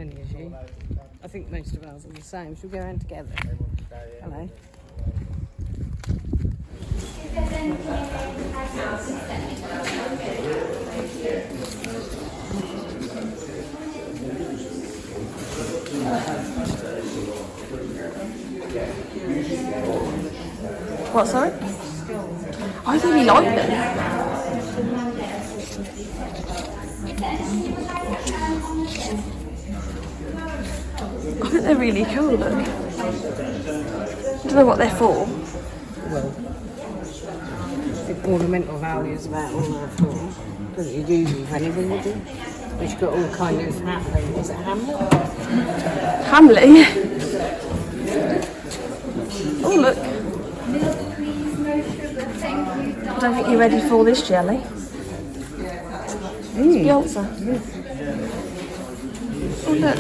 shiny as you. I think most of ours are the same. Should we go around together? Hello. What, sorry? I really like them. I think they're really cool, look. I don't know what they're for. Well, the ornamental value is about all that for. Because you'd use them for anything, would you? Which got all kind of Hamlet. Is it Hamlet? Hamley? Oh, look. I don't think you're ready for this jelly. It's Beyonce. Oh, look.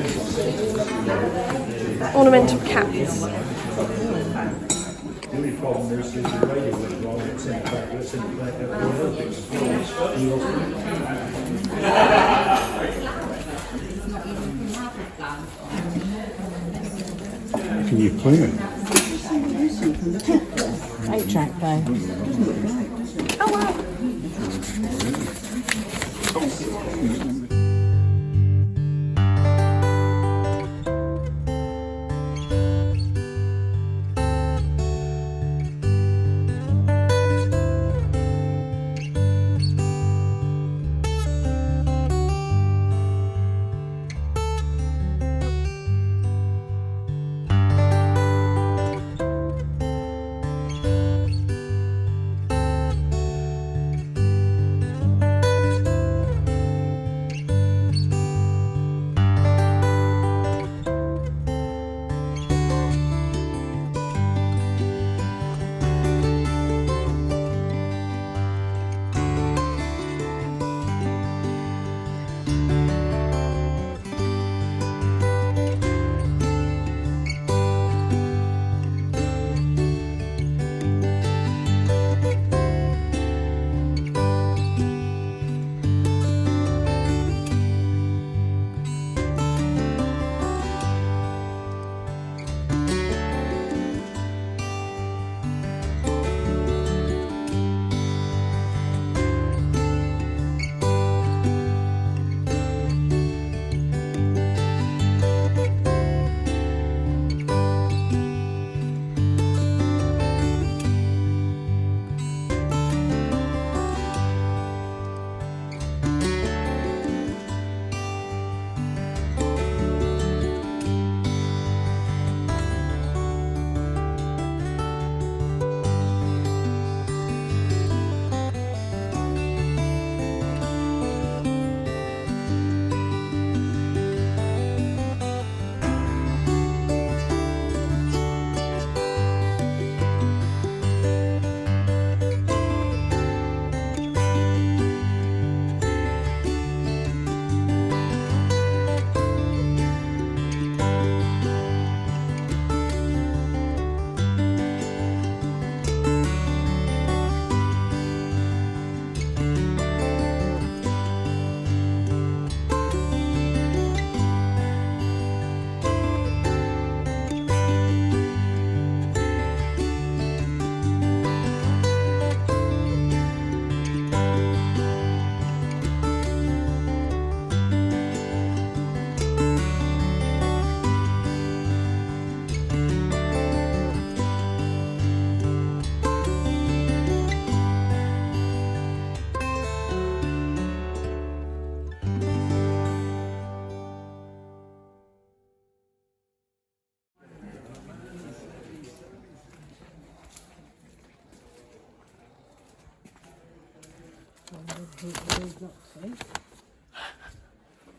Ornamental cats. The only problem is the radio went wrong, it's in the back, it's in the back, can you clean it? 8-track though. Oh, wow.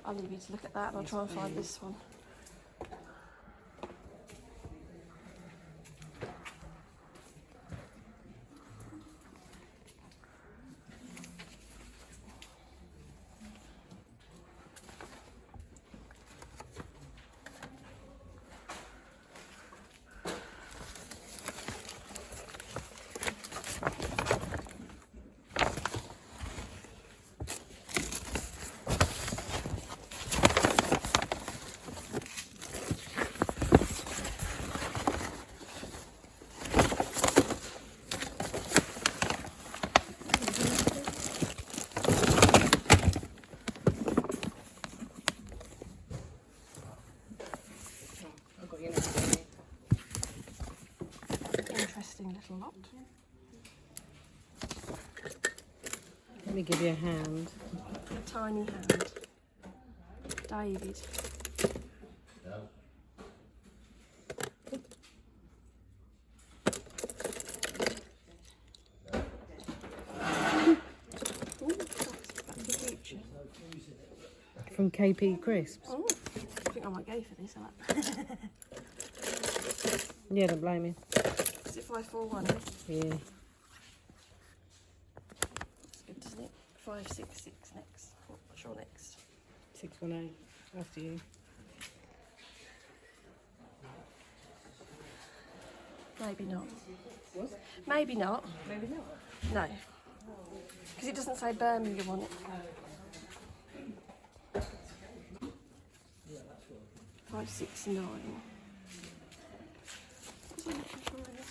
I'll leave you to look at that and I'll try and find this one. Let me give you a hand. A tiny hand. David. Ooh, that's Back to the Future. From KP Crisps. Oh, I think I might go for this. Yeah, don't blame me. Is it 541? Yeah. That's good, isn't it? 566 next. What's your next? 618. After you. Maybe not. What? Maybe not. Maybe not. No. Because it doesn't say Birmingham on it. 569. What's I looking for in this?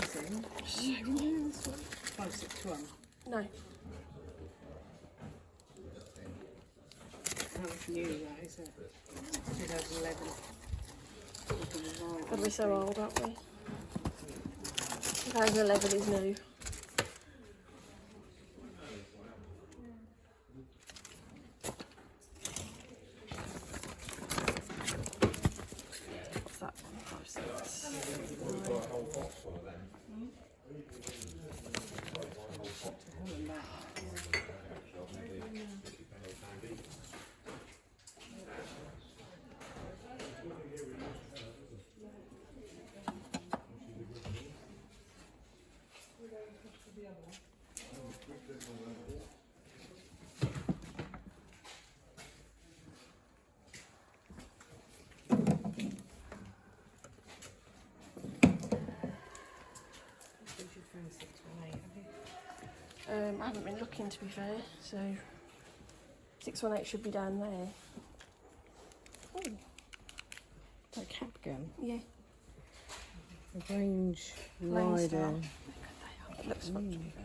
So new, this one. 561. No. How much new that is it? 2011. God, we're so old, aren't we? 2011 is new. What's that one? 5, 6. I haven't been looking, to be fair, so 618 should be down there. Oh, That cap gun. yeah. A range Lane rider. Star. How good they are. It looks fun, to be fair.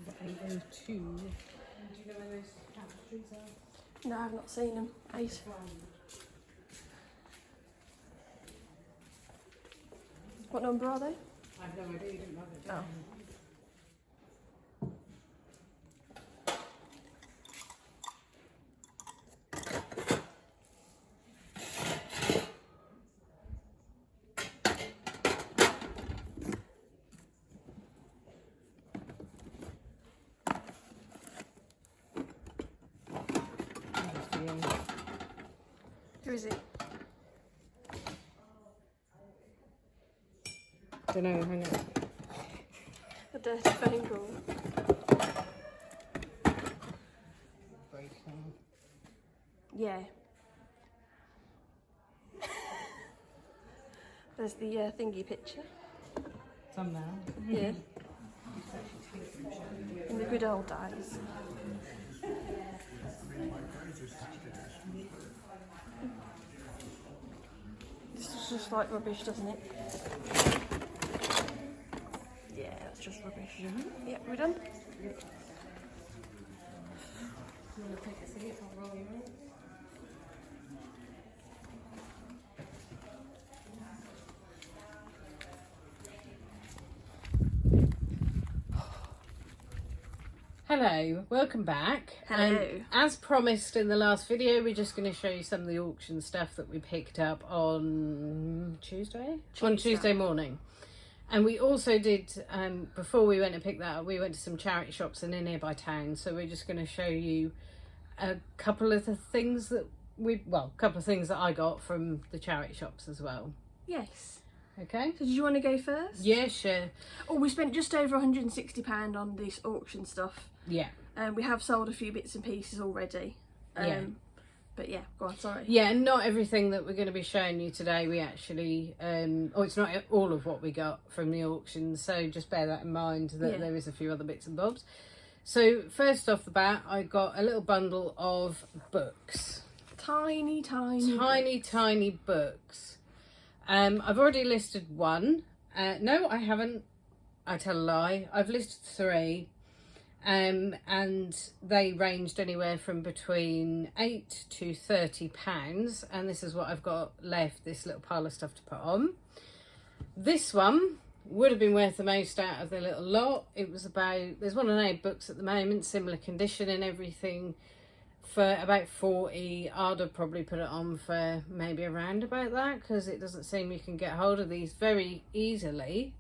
The 802. Do you know where those tapestries are? No, I've not seen them. 8. What number are they? I have no idea, you didn't write it Oh. down. Who is it? Don't know, hang on. A dirty phone call. Breaking. Yeah. There's the thingy picture. Thumbnail. Yeah. In the good old days. This looks like rubbish, doesn't it? Yeah, that's just rubbish. Yeah, we're done. You want to take a seat? I'll roll you out. Hello, welcome back. Hello. As promised in the last video, we're just going to show you some of the auction stuff that we picked up on Tuesday? On Tuesday morning. And we also did, before we went to pick that up, we went to some charity shops in a nearby town. So we're just going to show you a couple of the things that a couple of things that I got from the charity shops as well. Yes. Okay. So did you want to go first? Yeah, sure. Oh, we spent just over £160 on this auction stuff. Yeah. We have sold a few bits and pieces already. Yeah. But yeah, go on, sorry. Yeah, and not everything that we're going to be showing you today we actually, it's not all of what we got from the auction, so just bear that in mind that there is a few other bits and bobs. So first off the bat, I got a little bundle of books. Tiny books. I've already listed one. No, I haven't. I tell a lie. I've listed 3. And they ranged anywhere from between £8 to £30, and this is what I've got left, this little pile of stuff to put on. This one would have been worth the most out of the little lot. It was about, there's 108 books at the moment, similar condition and everything, for about 40. I'd have probably put it on for maybe around about that, because it doesn't seem you can get hold of these very easily.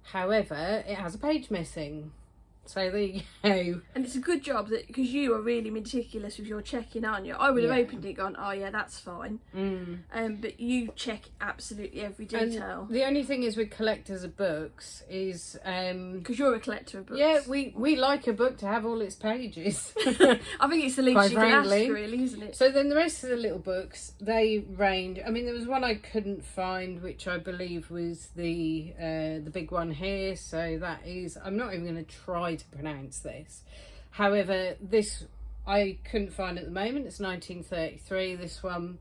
However, it has a page missing. So there you go. And it's a good job that, because you are really meticulous with your checking, aren't you? I would have opened it and gone, oh yeah, that's fine. But you check absolutely every detail. And the only thing is with collectors of books is... because you're a collector of books. Yeah, we like a book to have all its pages. I think it's the least you can ask, really, isn't it? So then the rest of the little books, they range... I mean, there was one I couldn't find, which I believe was the big one here. So that is... I'm not even going to try to pronounce this. However, this I couldn't find at the moment. It's 1933. This one,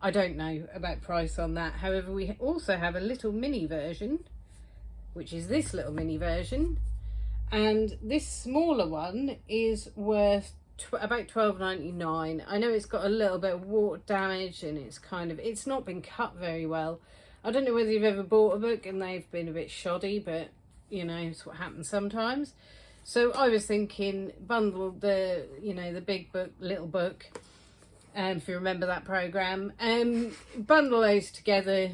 I don't know about price on that. However, we also have a little mini version, which is this little mini version, and this smaller one is worth about £12.99. I know it's got a little bit of water damage, and it's not been cut very well. I don't know whether you've ever bought a book and they've been a bit shoddy, but you know, it's what happens sometimes. So I was thinking bundle the big book, little book, if you remember that programme, bundle those together,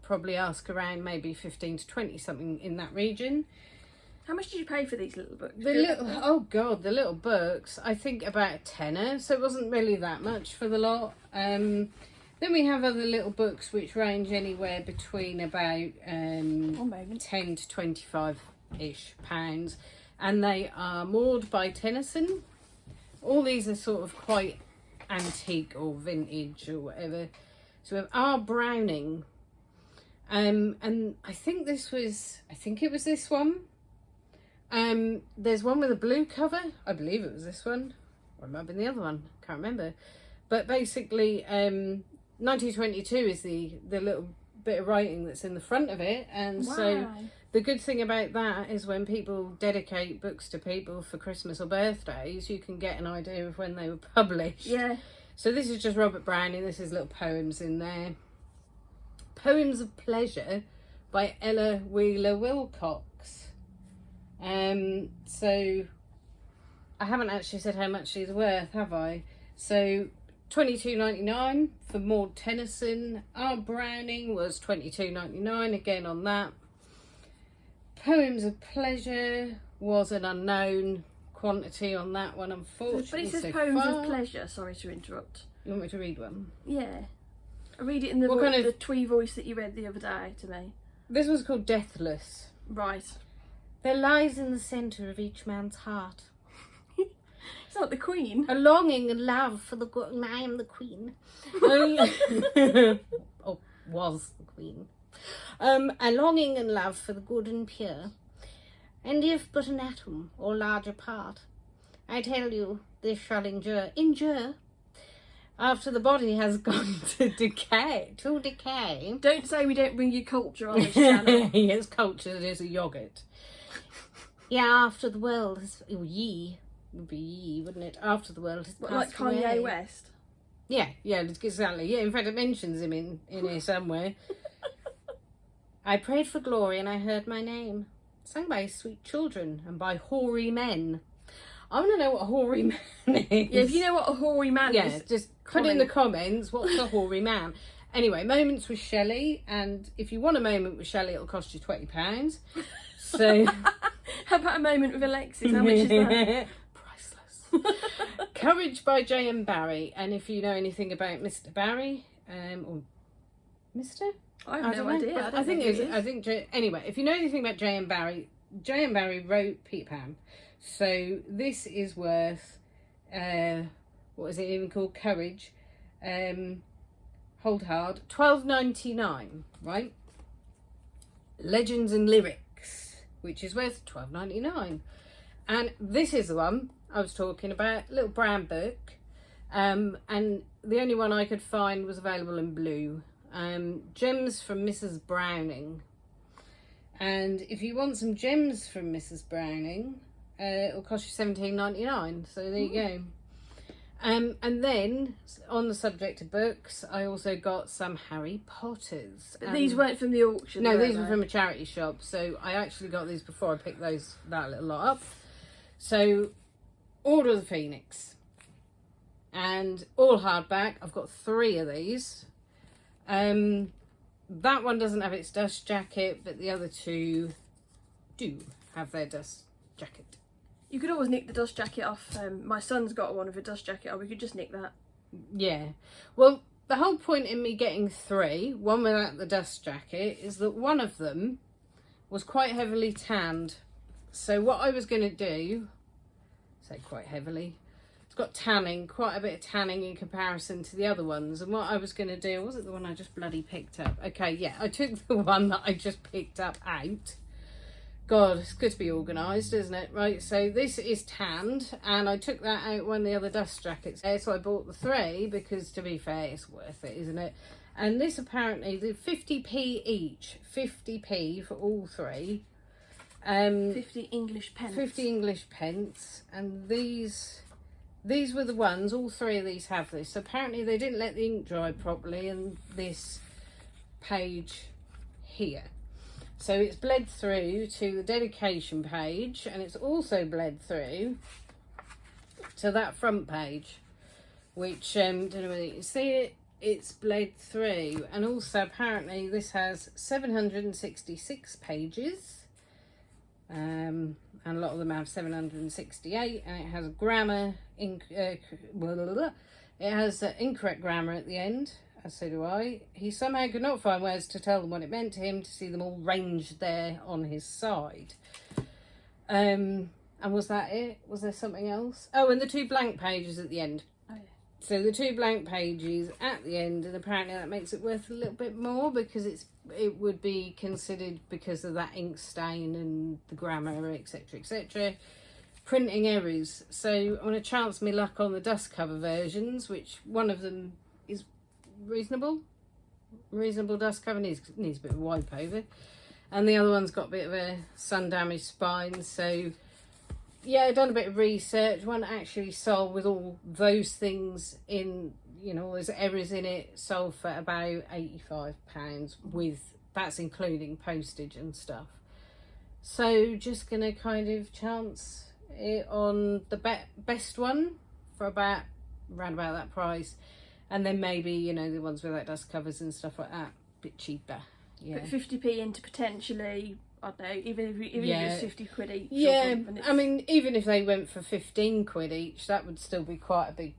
probably ask around maybe 15 to 20, something in that region. How much did you pay for these little books? The little books, I think about a tenner, so it wasn't really that much for the lot. Then we have other little books which range anywhere between about 10 to 25-ish pounds. And they are Maud by Tennyson. All these are sort of quite antique or vintage or whatever. So we have R. Browning. And I think it was this one. There's one with a blue cover. I believe it was this one. Or it might have been the other one. Can't remember. But basically, 1922 is the little bit of writing that's in the front of it. And so... The good thing about that is when people dedicate books to people for Christmas or birthdays, you can get an idea of when they were published. Yeah. So this is just Robert Browning. This is little poems in there. Poems of Pleasure by Ella Wheeler Wilcox. So I haven't actually said how much she's worth, have I? So £22.99 for Maud Tennyson. R. Browning was £22.99 again on that. Poems of Pleasure was an unknown quantity on that one, unfortunately. But it says Poems of Pleasure, sorry to interrupt. You want me to read one? Yeah. I read it in the twee voice that you read the other day to me. This was called Deathless. Right. There lies in the centre of each man's heart. It's not the Queen. A longing and love for the good. I am the Queen. Or was the Queen. A longing and love for the good and pure, and if but an atom or larger part, I tell you this shall endure, after the body has gone to decay. Don't say we don't bring you culture on this channel. Yes, culture is a yoghurt. Yeah, after the world has... ye would be ye, wouldn't it? After the world has passed like Kanye away. West? Yeah, exactly. Yeah, in fact it mentions him in here somewhere. I prayed for glory and I heard my name, sung by sweet children and by hoary men. I want to know what a hoary man is. Yeah, if you know what a hoary man is. Yeah, just put in the comments, what's a hoary man? Anyway, moments with Shelley, and if you want a moment with Shelley, it'll cost you £20. So, How about a moment with Alexis? How much is that? priceless. Courage by J.M. Barrie, and if you know anything about Mr. Barrie, or Mr. I have no idea. I think it is. Anyway, if you know anything about J.M. Barrie, J.M. Barrie wrote Peter Pan, so this is worth. What is it even called? Courage. Hold hard. $12.99, right? Legends and Lyrics, which is worth $12.99, and this is the one I was talking about. Little brown book, and the only one I could find was available in blue. Gems from Mrs. Browning, and if you want some gems from Mrs. Browning, it'll cost you $17.99. So there you go. And then, on the subject of books, I also got some Harry Potters. But these weren't from the auction? No, these were from a charity shop. So I actually got these before I picked that little lot up. So, Order of the Phoenix. And all hardback. I've got 3 of these. That one doesn't have its dust jacket, but the other 2 do have their dust jacket. You could always nick the dust jacket off. My son's got one with a dust jacket on. We could just nick that. Yeah. Well, the whole point in me getting 3, one without the dust jacket, is that one of them was quite heavily tanned. So what I was going to do, say quite heavily, it's got tanning, quite a bit of tanning in comparison to the other ones. And what I was going to do, was it the one I just bloody picked up? Okay, yeah, I took the one that I just picked up out. God, it's good to be organised, isn't it? Right, so this is tanned, and I took that out when the other dust jackets there, so I bought the 3, because to be fair, it's worth it, isn't it? And this apparently, the 50p each, 50p for all 3. 50 English pence. 50 English pence, and these were the ones, all 3 of these have this. So apparently they didn't let the ink dry properly in this page here. So it's bled through to the dedication page, and it's also bled through to that front page, which, don't know whether you can see it, it's bled through. And also apparently this has 766 pages, and a lot of them have 768, and it has grammar, it has incorrect grammar at the end. So do I. He somehow could not find words to tell them what it meant to him to see them all ranged there on his side. And was that it? Was there something else? Oh, and the 2 blank pages at the end. Oh, yeah. So the 2 blank pages at the end, and apparently that makes it worth a little bit more, because it would be considered, because of that ink stain and the grammar, etc, etc, printing errors. So I'm going to chance my luck on the dust cover versions, which one of them is reasonable dust cover, needs a bit of wipe over, and the other one's got a bit of a sun damaged spine. So yeah, I've done a bit of research. One actually sold with all those things in, there's errors in it, sold for about £85, that's including postage and stuff. So just gonna kind of chance it on the best one for around about that price. And then maybe, the ones without dust covers and stuff like that, a bit cheaper. Yeah. Put 50p into potentially, I don't know, even if it's 50 quid each. Yeah, I mean, even if they went for 15 quid each, that would still be quite a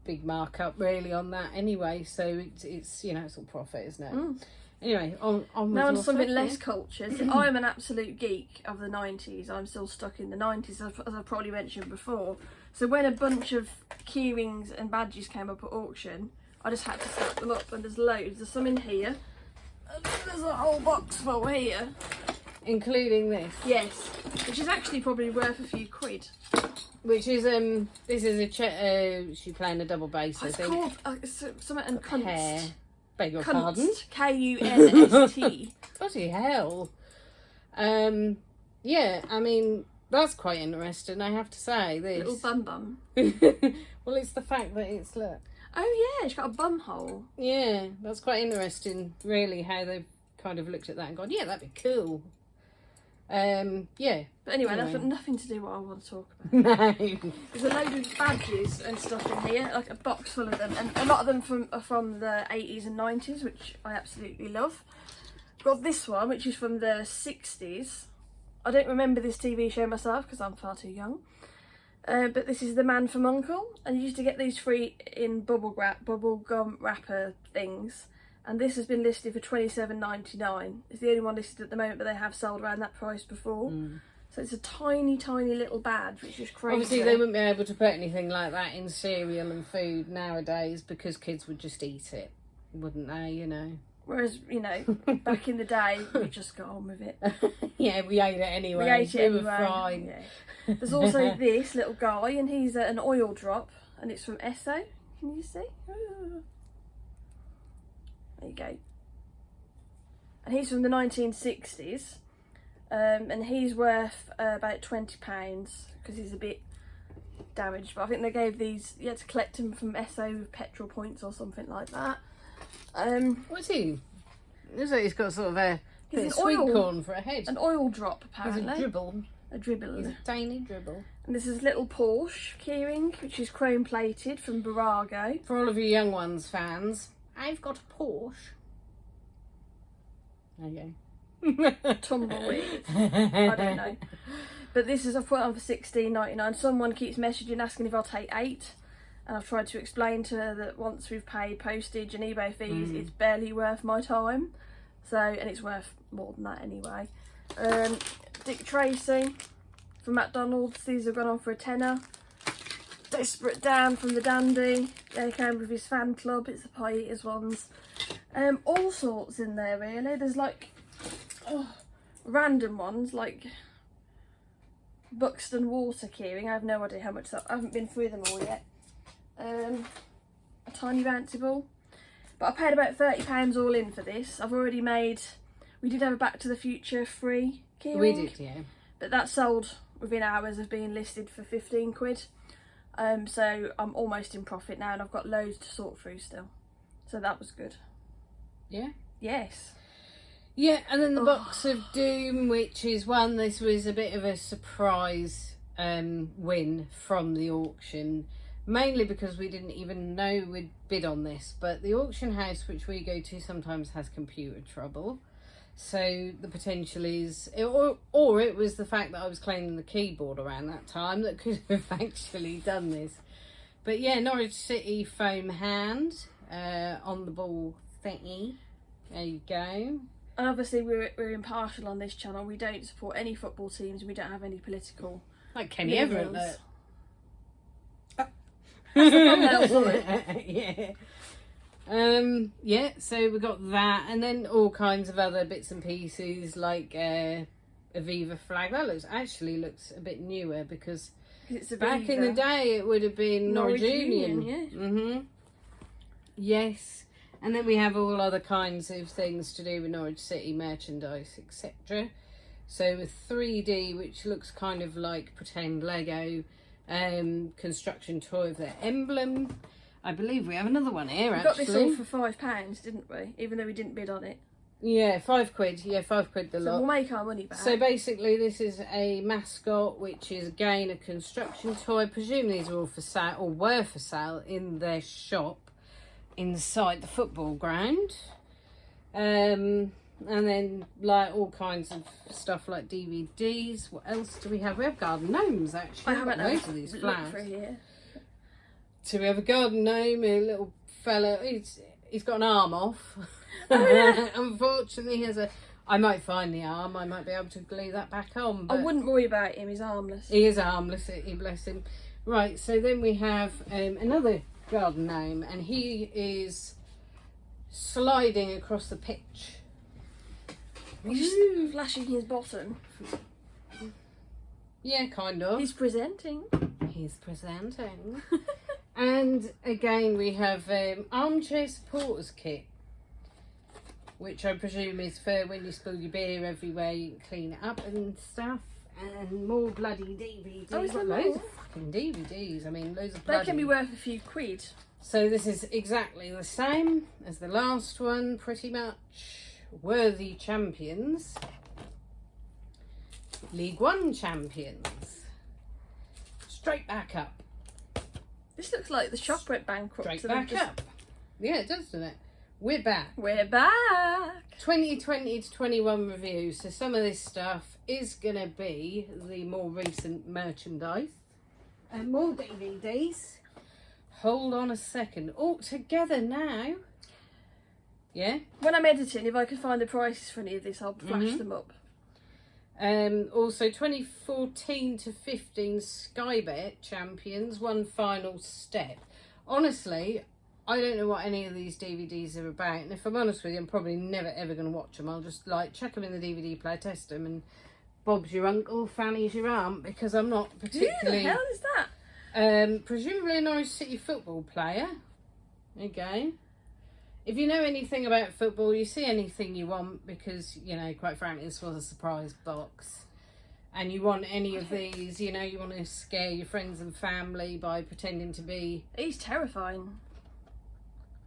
big markup really on that anyway. So it's it's all profit, isn't it? Mm. Anyway, on now on something less cultured. I'm an absolute geek of the 90s. I'm still stuck in the 90s, as I've probably mentioned before. So when a bunch of keyrings and badges came up at auction, I just had to snap them up, and there's loads. There's some in here. There's a whole box full here. Including this? Yes, which is actually probably worth a few quid. Which is, this is she's playing a double bass, I think. It's called something and Kunst. Hair. Beg your pardon? Kunst. Bloody hell. Yeah, I mean, that's quite interesting, I have to say. This Little bum bum. Well, it's the fact that it's, look. Oh yeah, it's got a bum hole. Yeah, that's quite interesting, really, how they've kind of looked at that and gone, yeah, that'd be cool. Yeah. But anyway, that's Anyway. got nothing to do with what I want to talk about. No. There's a load of badges and stuff in here, like a box full of them, and a lot of them are from the 80s and 90s, which I absolutely love. Got this one, which is from the 60s. I don't remember this TV show myself because I'm far too young. But this is The Man from U.N.C.L.E. and you used to get these free in bubble gum wrapper things. And this has been listed for $27.99. It's the only one listed at the moment, but they have sold around that price before. So it's a tiny, tiny little badge, which is crazy. Obviously, they wouldn't be able to put anything like that in cereal and food nowadays because kids would just eat it, wouldn't they? You know. Whereas, you know, back in the day, we just got on with it. Yeah, we ate it anyway. We ate it anyway. We were fine. Yeah. There's also this little guy, and he's an oil drop, and it's from Esso. Can you see? There you go. And he's from the 1960s, and he's worth about £20 because he's a bit damaged. But I think they gave these, you had to collect them from Esso with petrol points or something like that. What's he? Looks like he's got sort of a He's bit an of sweet oil- corn for a head. An oil drop, He's apparently. a dribble. A dribble. He's a tiny dribble. And this is little Porsche keyring, which is chrome plated from Barago. For all of you young ones fans, I've got a Porsche. There you go. Tumbleweed. I don't know. But this is, I've put it on for $16.99. Someone keeps messaging asking if I'll take 8. And I've tried to explain to her that once we've paid postage and eBay fees, it's barely worth my time. So, and it's worth more than that anyway. Dick Tracy from McDonald's. These have gone on for a tenner. Desperate Dan from the Dandy. They came with his fan club. It's the pie eaters ones. All sorts in there really. There's like random ones like Buxton water keyring. I have no idea how much that. I haven't been through them all yet. A tiny bouncy ball. But I paid about £30 all in for this. I've already made. We did have a Back to the Future free keyring. We did, yeah. But that sold within hours of being listed for 15 quid. So I'm almost in profit now, and I've got loads to sort through still. So that was good. Yeah. Yes. Yeah, and then the Box of Doom, which is one, this was a bit of a surprise win from the auction. Mainly because we didn't even know we'd bid on this, but the auction house which we go to sometimes has computer trouble. So the potential is, or it was the fact that I was cleaning the keyboard around that time that could have actually done this. But yeah, Norwich City foam hand on the ball thingy. There you go. And obviously we're impartial on this channel. We don't support any football teams. We don't have any political. Like Kenny Everett. leanings. Look. That's the thumbnail for it. Yeah. Yeah, so we got that, and then all kinds of other bits and pieces like Aviva flag. That looks a bit newer because It's a back in the day it would have been Norwich Union. yeah. Yes, and then we have all other kinds of things to do with Norwich City merchandise, etc. So with 3D, which looks kind of like pretend Lego. Construction toy of their emblem. I believe we have another one here. We got this all for £5, didn't we? Even though we didn't bid on it. Yeah, £5. Yeah, £5 the So lot. we'll make our money back. So basically, this is a mascot, which is again a construction toy. I presume these are all for sale, or were for sale in their shop inside the football ground. And then like all kinds of stuff like DVDs. What else do we have? We have garden gnomes actually. I haven't loads of these looked flowers. through here. So we have a garden gnome, a little fella. He's got an arm off. Unfortunately, he has a. I might find the arm. I might be able to glue that back on. I But wouldn't worry about him. He's harmless. he is harmless. He bless him. Right. So then we have another garden gnome, and he is sliding across the pitch. He's just flashing his bottom. Yeah, kind of. He's presenting. He's presenting. And again, we have armchair supporters kit, which I presume is for when you spill your beer everywhere, you can clean it up and stuff. And more bloody DVDs. Oh, is there Loads more? of fucking DVDs. I mean, loads of They bloody. can be worth a few quid. So this is exactly the same as the last one, pretty much. Worthy champions. League One champions. Straight back up. This looks like the shop went bankrupt. Straight so they've back up. Yeah, it does, doesn't it? We're back. We're back. 2020 to 21 reviews. So some of this stuff is going to be the more recent merchandise. And more DVDs. Hold on a second. All together now. Yeah. When I'm editing, if I can find the prices for any of this, I'll flash them up. Also 2014 to 15 Sky Bet champions, One Final Step. Honestly, I don't know what any of these DVDs are about, and if I'm honest with you, I'm probably never ever going to watch them. I'll just like chuck them in the DVD player, test them, and Bob's your uncle, Fanny's your aunt, because I'm not particularly... Who the hell is that? Presumably a Norwich City football player. Okay. If you know anything about football, you see anything you want, because, you know, quite frankly, this was a surprise box. And you want any of these, you know, you want to scare your friends and family by pretending to be... He's terrifying.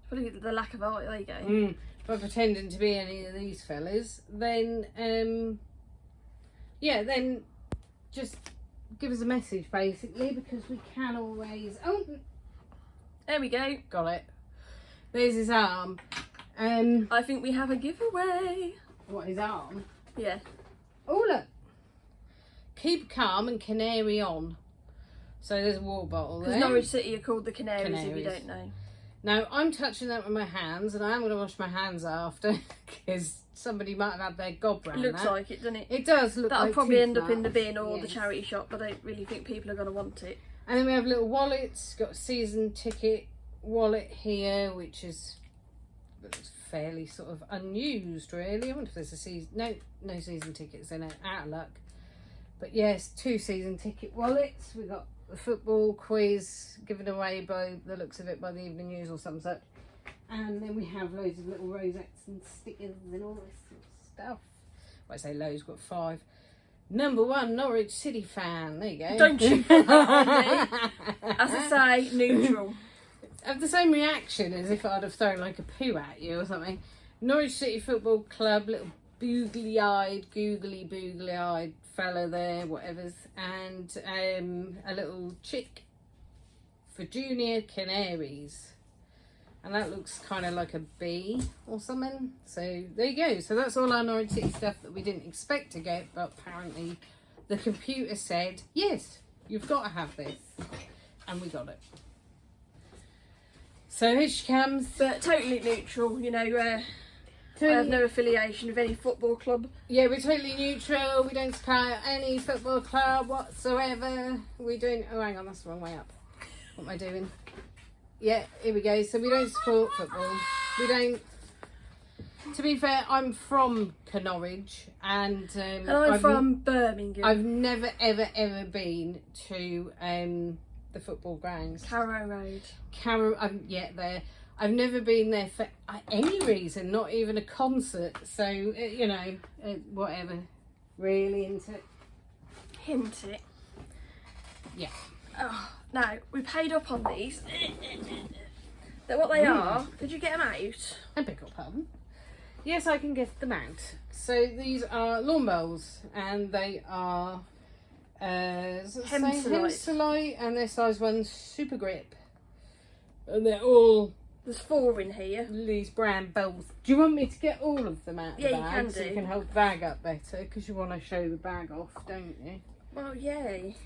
Probably the lack of art, there you go. By pretending to be any of these fellas, then, yeah, then just give us a message, basically, because we can always... Oh, there we go. got it. There's his arm. I think we have a giveaway. What, his arm? Yeah. Oh, look. Keep calm and canary on. So there's a water bottle there. Because Norwich City are called the Canaries, if Canaries. you don't know. Now, I'm touching that with my hands, and I am going to wash my hands after, because somebody might have had their gob round It looks that. like it, doesn't it? It does look That'll like probably tooth end up in the marks. bin or the Yes. charity shop. I don't really think people are going to want it. And then we have little wallets. Got a season ticket wallet here, which is fairly sort of unused, really. I wonder if there's a season... No season tickets in it. Out of luck. But yes, 2 season ticket wallets. We got the football quiz given away by the looks of it by the Evening News or some such. And then we have loads of little rosettes and stickers and all this sort of stuff. Well, I say loads, got 5. Number 1 Norwich City fan. There you go. Don't you put that on me. As I say, neutral. Have the same reaction as if I'd have thrown like a poo at you or something. Norwich City Football Club, little googly eyed fella there, whatever's, and a little chick for Junior Canaries. And that looks kind of like a bee or something. So there you go. So that's all our Norwich City stuff that we didn't expect to get, but apparently the computer said, yes, you've got to have this. And we got it. So here she comes. But totally neutral, you know. I have no affiliation with any football club. Yeah, we're totally neutral. We don't supply any football club whatsoever. We don't... Oh, hang on, that's the wrong way up. What am I doing? Yeah, here we go. So we don't support football. We don't... To be fair, I'm from Norwich, and I'm from Birmingham. I've never, ever been to the football grounds. Carrow Road. There. I've never been there for any reason, not even a concert. So, you know, whatever. Really into it. Hint it. Yeah. Oh, now, we paid up on these. They're what they are. Could you get them out? I beg your pardon. Yes, I can get them out. So these are lawn bowls, and they are Hemsolite, and they're size 1 super grip. And they're all... There's 4 in here. These brown bowls. Do you want me to get all of them out of the Yeah, you bag can so do. you can hold the bag up better? Because you want to show the bag off, don't you? Well, yay.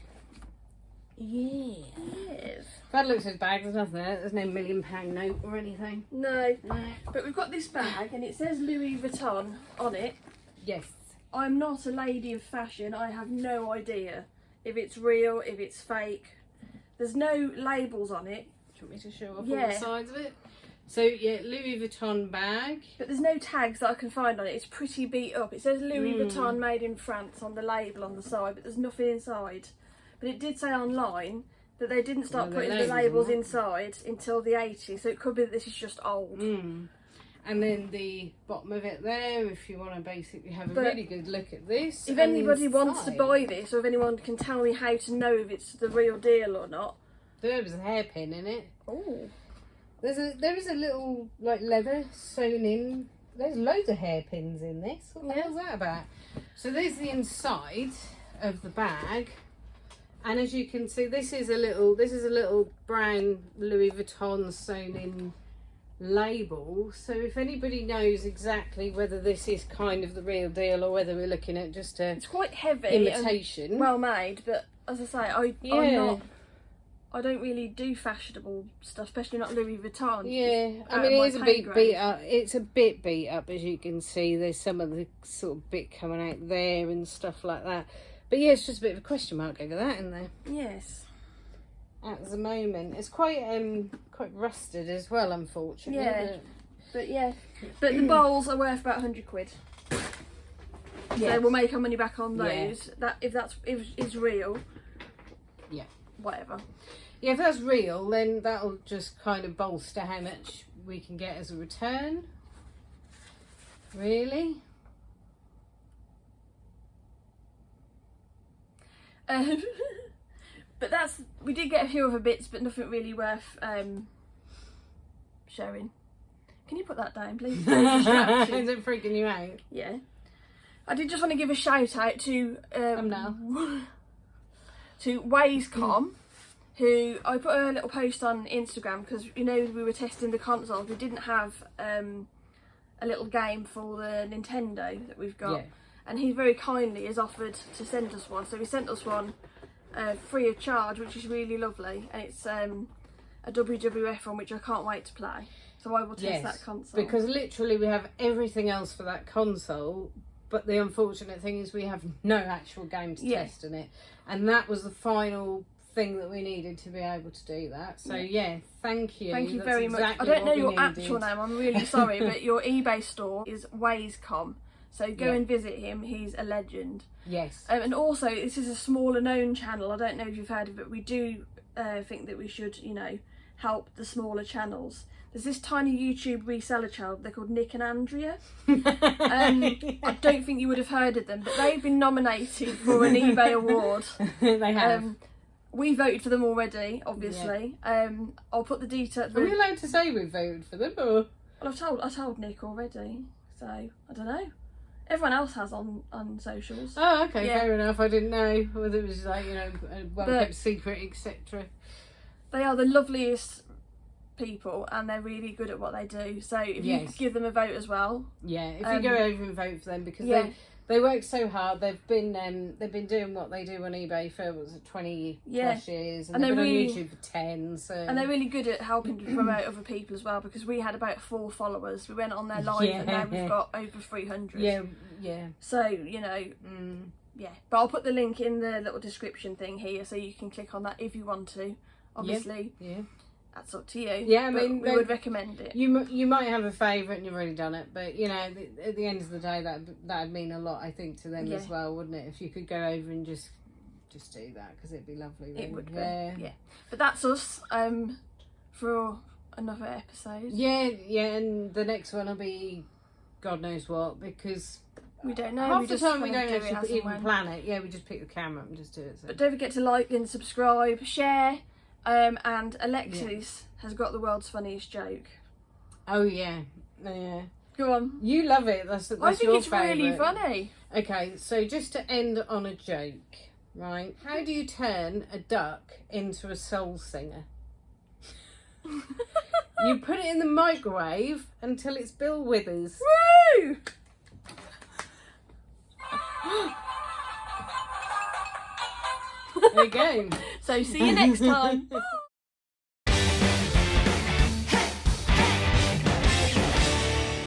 Yeah. Yes. That looks at his bag, there's nothing in it. There's no £1,000,000 note or anything. No. No. But we've got this bag and it says Louis Vuitton on it. Yes. I'm not a lady of fashion. I have no idea if it's real, if it's fake. There's no labels on it. Do you want me to show off all Yeah. the sides of it? So, yeah, Louis Vuitton bag. But there's no tags that I can find on it. It's pretty beat up. It says Louis Vuitton made in France on the label on the side, but there's nothing inside. But it did say online that they didn't start Well, the putting the labels labels on it. inside until the 80s, so it could be that this is just old. And then the bottom of it there, if you want to basically have a But really good look at this. If And anybody wants to inside, buy this, or if anyone can tell me how to know if it's the real deal or not. There was a hairpin in it. Oh. There is a little like leather sewn in. There's loads of hairpins in this. What the hell's that about? So there's the inside. of the bag, and as you can see, this is a little brown Louis Vuitton sewn in label. So if anybody knows exactly whether this is kind of the real deal or whether we're looking at just a It's quite heavy, imitation, and well made. But as I say, I don't really do fashionable stuff, especially not Louis Vuitton. Yeah, I mean, it is a bit beat up. It's a bit beat up, as you can see. There's some of the sort of bit coming out there and stuff like that. But yeah, it's just a bit of a question mark over that, isn't there? Yes. At the moment, it's quite rusted as well, unfortunately. Yeah. But the bowls are worth about £100. Yes. So we'll make our money back on those. Yeah. If it's real. Yeah. Whatever. Yeah, if that's real, then that'll just kind of bolster how much we can get as a return. Really? But we did get a few other bits, but nothing really worth showing. Can you put that down, please? Is it freaking you out? Yeah. I did just want to give a shout out to to Wayscom, who I put a little post on Instagram because we were testing the consoles. We didn't have a little game for the Nintendo that we've got, Yeah. and he very kindly has offered to send us one. So he sent us one free of charge, which is really lovely, and it's a WWF one which I can't wait to play. So I will test that console. Because literally we have everything else for that console, but the unfortunate thing is we have no actual game to test in it, and that was the final thing that we needed to be able to do that. So thank you. Thank you That's very much. exactly I don't know what we your needed. actual name, I'm really sorry, but your eBay store is Wayscom. So go Yeah. and visit him, he's a legend. Yes. And also, this is a smaller known channel, I don't know if you've heard of it, we do think that we should, help the smaller channels. There's this tiny YouTube reseller channel, they're called Nick and Andrea. I don't think you would have heard of them, but they've been nominated for an eBay award. They have. We voted for them already, obviously. I'll put the details. Are we allowed to say we voted for them, or? Well, I told Nick already, so I don't know. Everyone else has on socials. Oh, okay, Yeah. fair enough. I didn't know whether it was like, a well-kept secret, etc. They are the loveliest people, and they're really good at what they do. So if you could give them a vote as well. Yeah, if you go over and vote for them, because Yeah. they work so hard. They've been doing what they do on eBay for 20 plus years, and they've been on YouTube for 10. So and they're really good at helping to promote other people as well. Because we had about 4 followers. We went on their live, and now we've got over 300. Yeah. So yeah. But I'll put the link in the little description thing here, so you can click on that if you want to. Obviously, Yeah. that's up to you. Yeah, I but mean, we would recommend it. You might have a favourite and you've already done it, but at the end of the day, that'd mean a lot, I think, to them as well, wouldn't it? If you could go over and just do that, because it'd be lovely. Then. It would be. Yeah. But that's us for another episode. Yeah, and the next one will be God knows what, because we don't know. half we the just time we kind of don't do it as actually and even when. plan it. Yeah, we just pick the camera up and just do it. So. But don't forget to like and subscribe, share. And Alexis has got the world's funniest joke. Oh yeah. Go on. You love it. That's I think your it's really favourite. funny. Okay, so just to end on a joke, right? How do you turn a duck into a soul singer? You put it in the microwave until it's Bill Withers. Woo! There you go. So see you next time.